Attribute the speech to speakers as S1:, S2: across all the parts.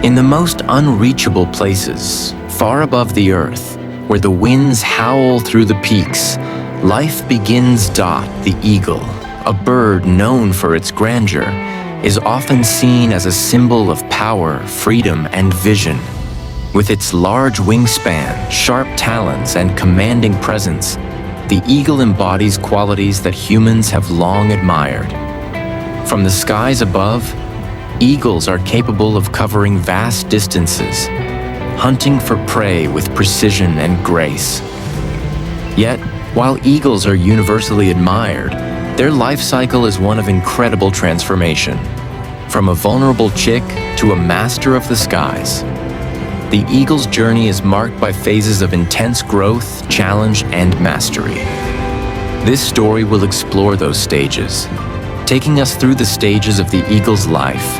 S1: In the most unreachable places, far above the earth, where the winds howl through the peaks, life begins. The eagle, a bird known for its grandeur, is often seen as a symbol of power, freedom, and vision. With its large wingspan, sharp talons, and commanding presence, the eagle embodies qualities that humans have long admired. From the skies above, eagles are capable of covering vast distances, hunting for prey with precision and grace. Yet, while eagles are universally admired, their life cycle is one of incredible transformation. From a vulnerable chick to a master of the skies, the eagle's journey is marked by phases of intense growth, challenge, and mastery. This story will explore those stages, taking us through the stages of the eagle's life,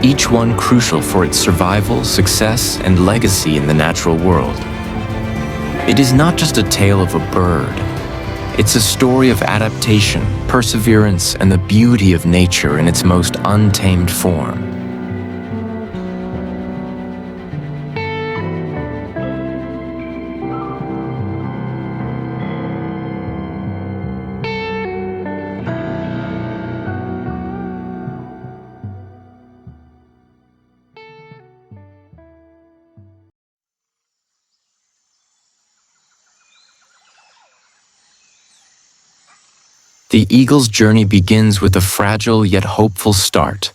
S1: each one crucial for its survival, success, and legacy in the natural world. It is not just a tale of a bird. It's a story of adaptation, perseverance, and the beauty of nature in its most untamed form. The eagle's journey begins with a fragile yet hopeful start.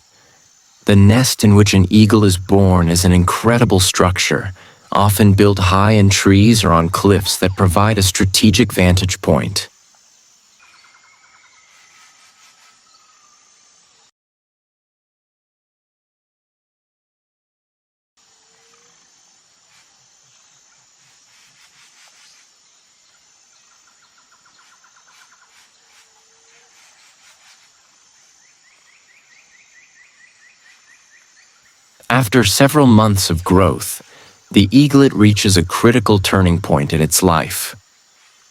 S1: The nest in which an eagle is born is an incredible structure, often built high in trees or on cliffs that provide a strategic vantage point. After several months of growth, the eaglet reaches a critical turning point in its life: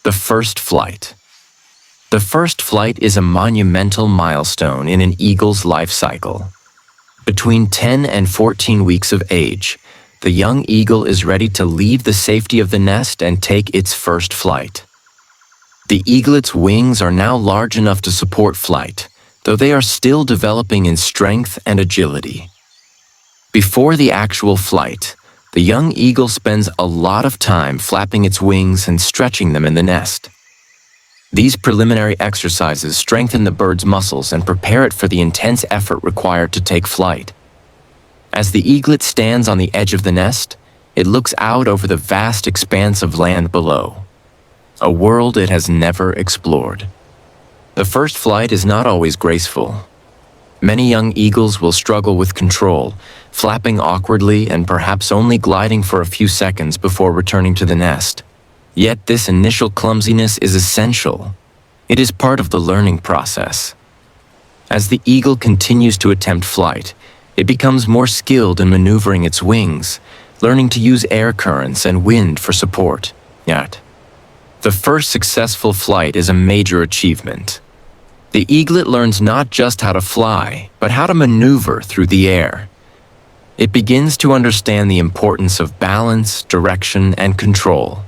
S1: the first flight. The first flight is a monumental milestone in an eagle's life cycle. Between 10 and 14 weeks of age, the young eagle is ready to leave the safety of the nest and take its first flight. The eaglet's wings are now large enough to support flight, though they are still developing in strength and agility. Before the actual flight, the young eagle spends a lot of time flapping its wings and stretching them in the nest. These preliminary exercises strengthen the bird's muscles and prepare it for the intense effort required to take flight. As the eaglet stands on the edge of the nest, it looks out over the vast expanse of land below, a world it has never explored. The first flight is not always graceful. Many young eagles will struggle with control, flapping awkwardly and perhaps only gliding for a few seconds before returning to the nest. Yet this initial clumsiness is essential. It is part of the learning process. As the eagle continues to attempt flight, it becomes more skilled in maneuvering its wings, learning to use air currents and wind for support. Yet, the first successful flight is a major achievement. The eaglet learns not just how to fly, but how to maneuver through the air. It begins to understand the importance of balance, direction, and control.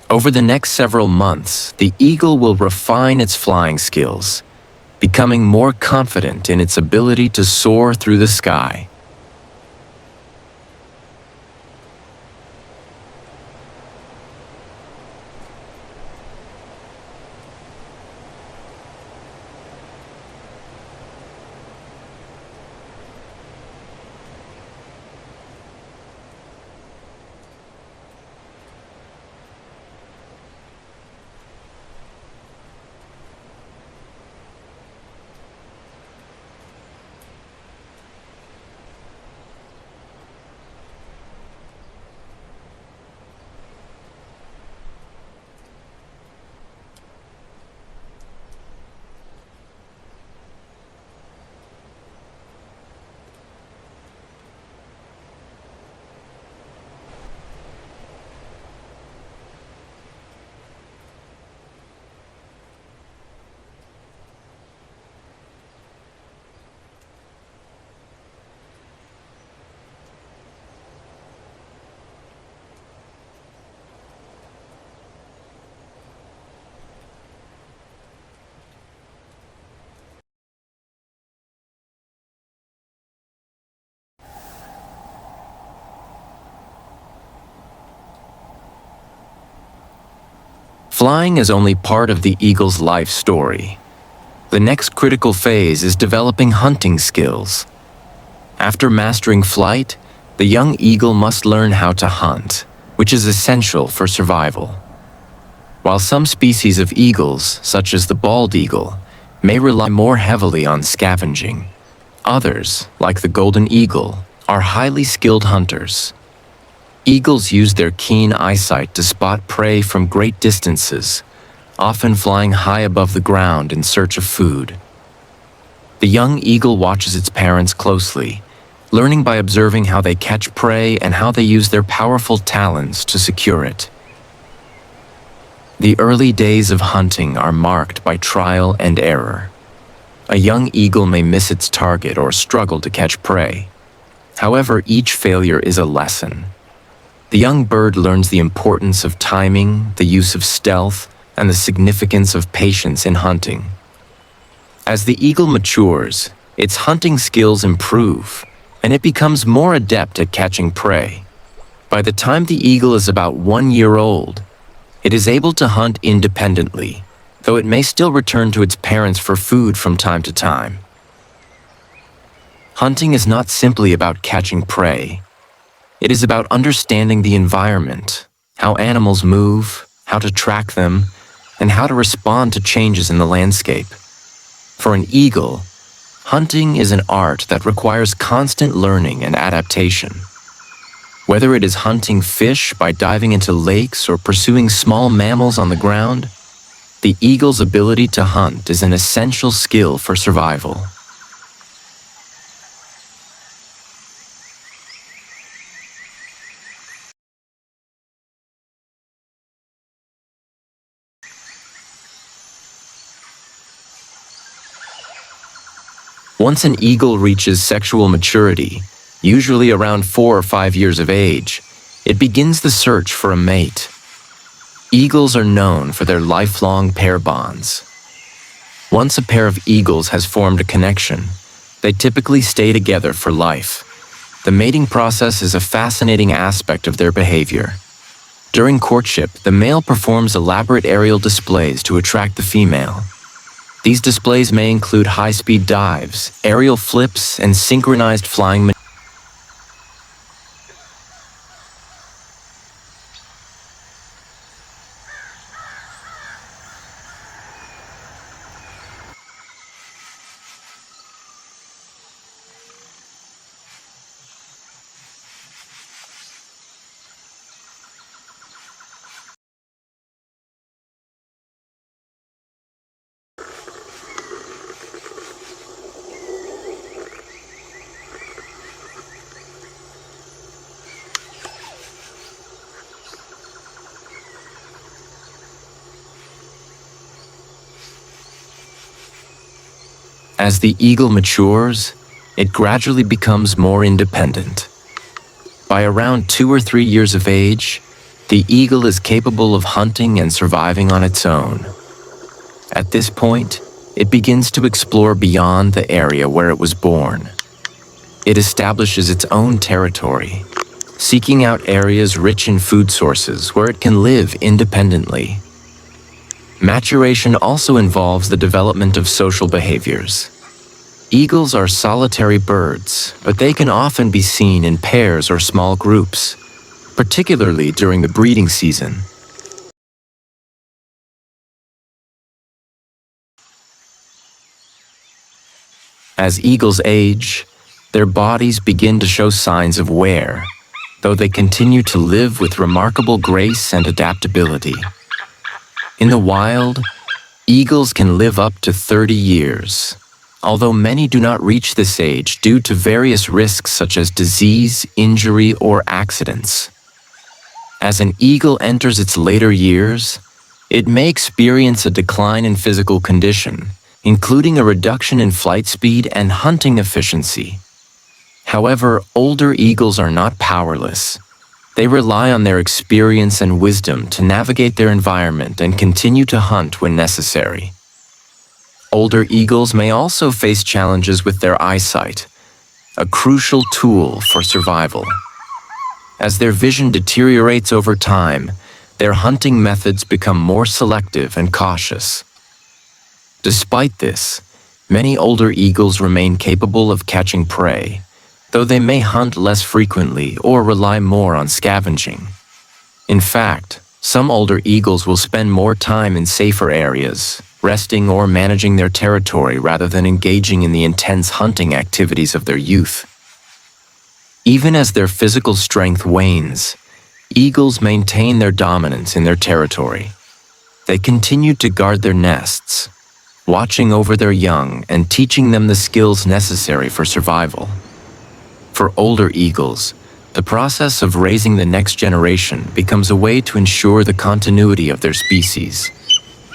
S1: Over the next several months, the eagle will refine its flying skills, becoming more confident in its ability to soar through the sky. Flying is only part of the eagle's life story. The next critical phase is developing hunting skills. After mastering flight, the young eagle must learn how to hunt, which is essential for survival. While some species of eagles, such as the bald eagle, may rely more heavily on scavenging, others, like the golden eagle, are highly skilled hunters. Eagles use their keen eyesight to spot prey from great distances, often flying high above the ground in search of food. The young eagle watches its parents closely, learning by observing how they catch prey and how they use their powerful talons to secure it. The early days of hunting are marked by trial and error. A young eagle may miss its target or struggle to catch prey. However, each failure is a lesson. The young bird learns the importance of timing, the use of stealth, and the significance of patience in hunting. As the eagle matures, its hunting skills improve, and it becomes more adept at catching prey. By the time the eagle is about 1 year old, it is able to hunt independently, though it may still return to its parents for food from time to time. Hunting is not simply about catching prey. It is about understanding the environment, how animals move, how to track them, and how to respond to changes in the landscape. For an eagle, hunting is an art that requires constant learning and adaptation. Whether it is hunting fish by diving into lakes or pursuing small mammals on the ground, the eagle's ability to hunt is an essential skill for survival. Once an eagle reaches sexual maturity, usually around 4 or 5 years of age, it begins the search for a mate. Eagles are known for their lifelong pair bonds. Once a pair of eagles has formed a connection, they typically stay together for life. The mating process is a fascinating aspect of their behavior. During courtship, the male performs elaborate aerial displays to attract the female. These displays may include high-speed dives, aerial flips, and synchronized flying maneuvers. As the eagle matures, it gradually becomes more independent. By around 2 or 3 years of age, the eagle is capable of hunting and surviving on its own. At this point, it begins to explore beyond the area where it was born. It establishes its own territory, seeking out areas rich in food sources where it can live independently. Maturation also involves the development of social behaviors. Eagles are solitary birds, but they can often be seen in pairs or small groups, particularly during the breeding season. As eagles age, their bodies begin to show signs of wear, though they continue to live with remarkable grace and adaptability. In the wild, eagles can live up to 30 years, although many do not reach this age due to various risks such as disease, injury, or accidents. As an eagle enters its later years, it may experience a decline in physical condition, including a reduction in flight speed and hunting efficiency. However, older eagles are not powerless. They rely on their experience and wisdom to navigate their environment and continue to hunt when necessary. Older eagles may also face challenges with their eyesight, a crucial tool for survival. As their vision deteriorates over time, their hunting methods become more selective and cautious. Despite this, many older eagles remain capable of catching prey, though they may hunt less frequently or rely more on scavenging. In fact, some older eagles will spend more time in safer areas, resting or managing their territory rather than engaging in the intense hunting activities of their youth. Even as their physical strength wanes, eagles maintain their dominance in their territory. They continue to guard their nests, watching over their young and teaching them the skills necessary for survival. For older eagles, the process of raising the next generation becomes a way to ensure the continuity of their species,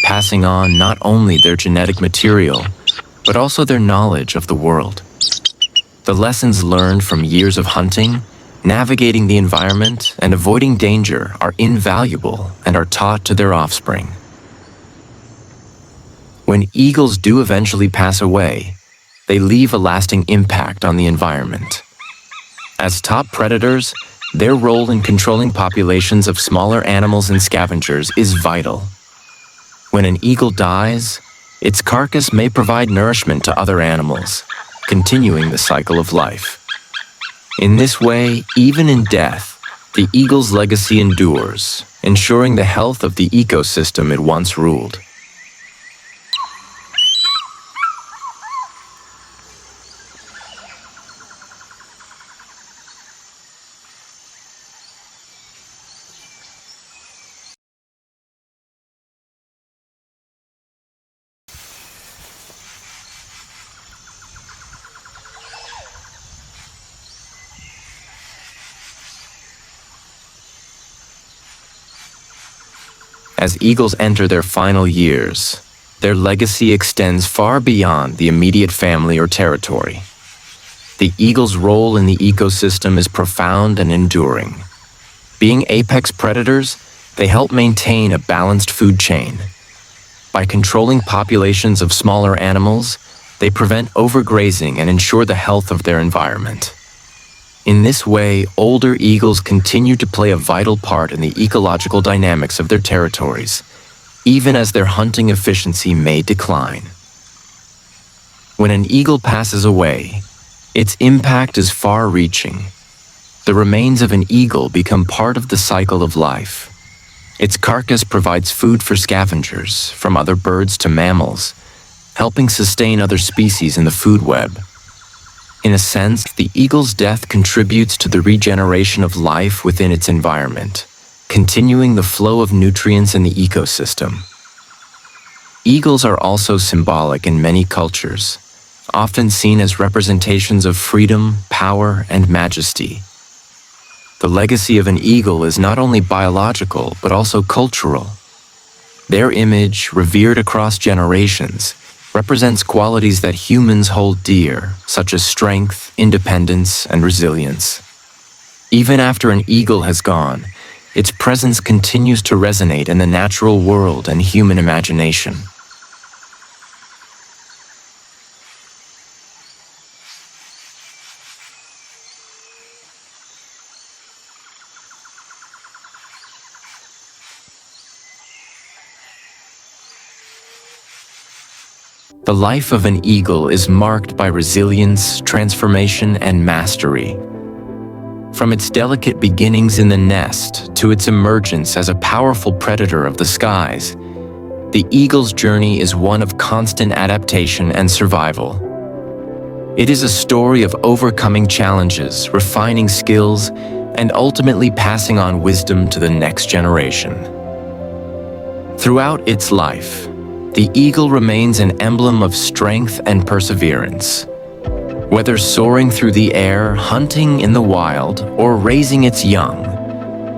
S1: passing on not only their genetic material, but also their knowledge of the world. The lessons learned from years of hunting, navigating the environment, and avoiding danger are invaluable and are taught to their offspring. When eagles do eventually pass away, they leave a lasting impact on the environment. As top predators, their role in controlling populations of smaller animals and scavengers is vital. When an eagle dies, its carcass may provide nourishment to other animals, continuing the cycle of life. In this way, even in death, the eagle's legacy endures, ensuring the health of the ecosystem it once ruled. As eagles enter their final years, their legacy extends far beyond the immediate family or territory. The eagle's role in the ecosystem is profound and enduring. Being apex predators, they help maintain a balanced food chain. By controlling populations of smaller animals, they prevent overgrazing and ensure the health of their environment. In this way, older eagles continue to play a vital part in the ecological dynamics of their territories, even as their hunting efficiency may decline. When an eagle passes away, its impact is far-reaching. The remains of an eagle become part of the cycle of life. Its carcass provides food for scavengers, from other birds to mammals, helping sustain other species in the food web. In a sense, the eagle's death contributes to the regeneration of life within its environment, continuing the flow of nutrients in the ecosystem. Eagles are also symbolic in many cultures, often seen as representations of freedom, power, and majesty. The legacy of an eagle is not only biological, but also cultural. Their image, revered across generations, represents qualities that humans hold dear, such as strength, independence, and resilience. Even after an eagle has gone, its presence continues to resonate in the natural world and human imagination. The life of an eagle is marked by resilience, transformation, and mastery. From its delicate beginnings in the nest to its emergence as a powerful predator of the skies, the eagle's journey is one of constant adaptation and survival. It is a story of overcoming challenges, refining skills, and ultimately passing on wisdom to the next generation. Throughout its life, the eagle remains an emblem of strength and perseverance. Whether soaring through the air, hunting in the wild, or raising its young,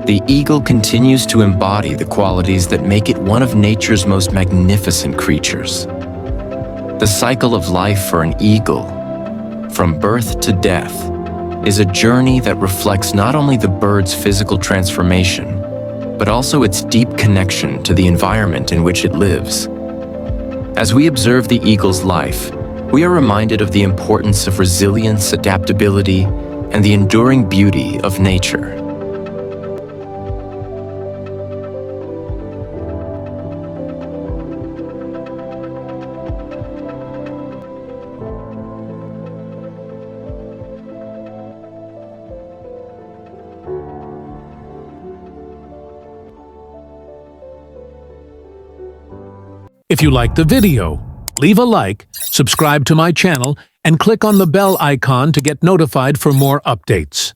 S1: the eagle continues to embody the qualities that make it one of nature's most magnificent creatures. The cycle of life for an eagle, from birth to death, is a journey that reflects not only the bird's physical transformation, but also its deep connection to the environment in which it lives. As we observe the eagle's life, we are reminded of the importance of resilience, adaptability, and the enduring beauty of nature.
S2: If you liked the video, leave a like, subscribe to my channel, and click on the bell icon to get notified for more updates.